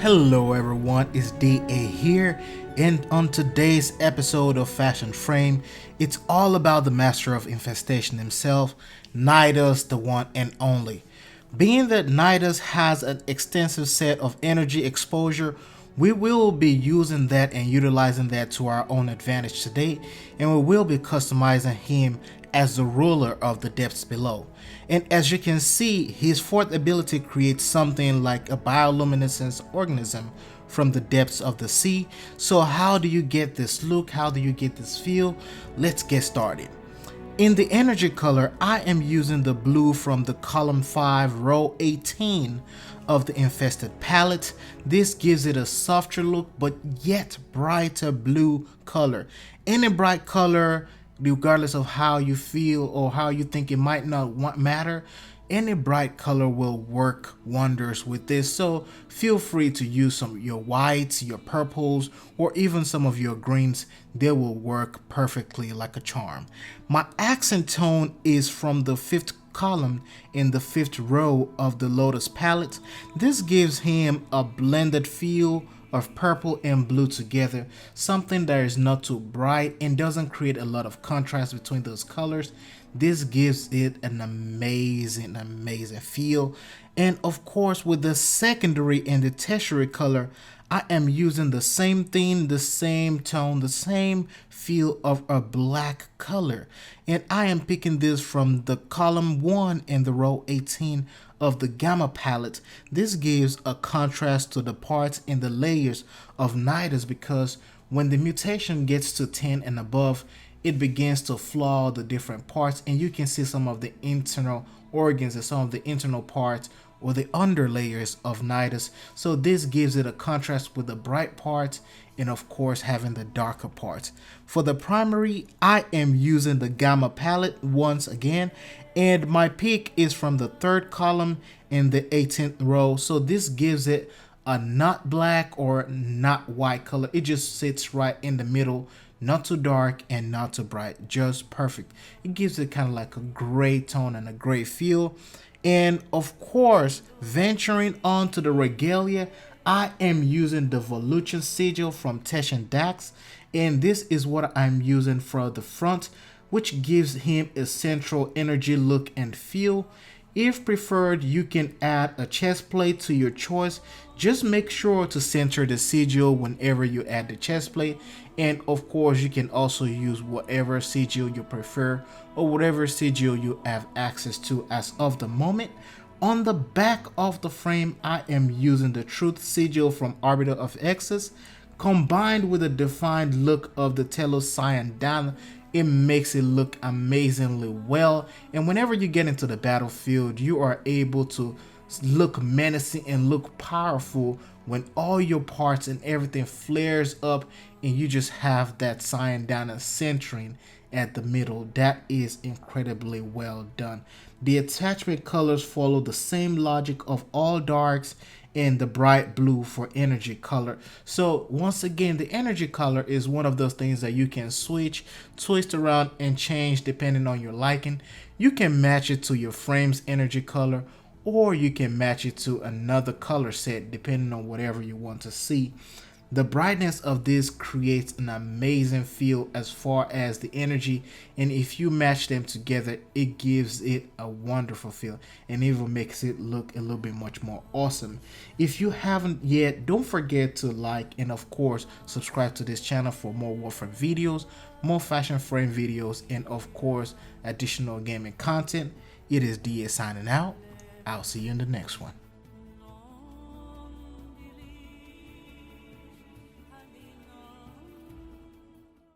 Hello everyone, it's DA here, and on today's episode of Fashion Frame, it's all about the master of infestation himself, Nidus, the one and only. Being that Nidus has an extensive set of energy exposure, we will be using that and utilizing that to our own advantage today, and we will be customizing him as the ruler of the depths below. And as you can see, his fourth ability creates something like a bioluminescence organism from the depths of the sea. So how do you get this look? How do you get this feel? Let's get started. In the energy color, I am using the blue from the column 5 row 18 of the infested palette. This gives it a softer look but yet brighter blue color. Any bright color, regardless of how you feel or how you think it might not matter, any bright color will work wonders with this. So feel free to use some of your whites, your purples, or even some of your greens. They will work perfectly like a charm. My accent tone is from the 5th column in the 5th row of the Lotus palette. This gives him a blended feel of purple and blue together, something that is not too bright and doesn't create a lot of contrast between those colors. This gives it an amazing feel. And of course, with the secondary and the tertiary color, I am using the same theme, the same tone, the same feel of a black color. And I am picking this from the column 1 in the row 18 of the Gamma palette. This gives a contrast to the parts and the layers of Nidus, because when the mutation gets to 10 and above, it begins to flaw the different parts, and you can see some of the internal organs and some of the internal parts or the under layers of Nidus. So this gives it a contrast with the bright parts and of course having the darker parts. For the primary, I am using the Gamma palette once again, and my pick is from the 3rd column in the 18th row. So this gives it a not black or not white color. It just sits right in the middle, not too dark and not too bright, just perfect. It gives it kind of like a gray tone and a gray feel. And of course, venturing on to the regalia, I am using the Volution sigil from Tesh and Dax, and this is what I'm using for the front, which gives him a central energy look and feel. If preferred, you can add a chest plate to your choice. Just make sure to center the sigil whenever you add the chest plate, and of course you can also use whatever sigil you prefer or whatever sigil you have access to as of the moment. On the back of the frame, I am using the Truth sigil from Arbiter of Excess. Combined with the defined look of the Telos Cyan Dana, it makes it look amazingly well, and whenever you get into the battlefield, you are able to look menacing and look powerful when all your parts and everything flares up and you just have that Cyan Dana centering at the middle. That is incredibly well done. The attachment colors follow the same logic of all darks and the bright blue for energy color. So once again, the energy color is one of those things that you can switch, twist around and change depending on your liking. You can match it to your frame's energy color, or you can match it to another color set depending on whatever you want to see. The brightness of this creates an amazing feel as far as the energy, and if you match them together, it gives it a wonderful feel and even makes it look a little bit much more awesome. If you haven't yet, don't forget to like and of course subscribe to this channel for more Warframe videos, more Fashion Frame videos, and of course additional gaming content. It is DA signing out. I'll see you in the next one.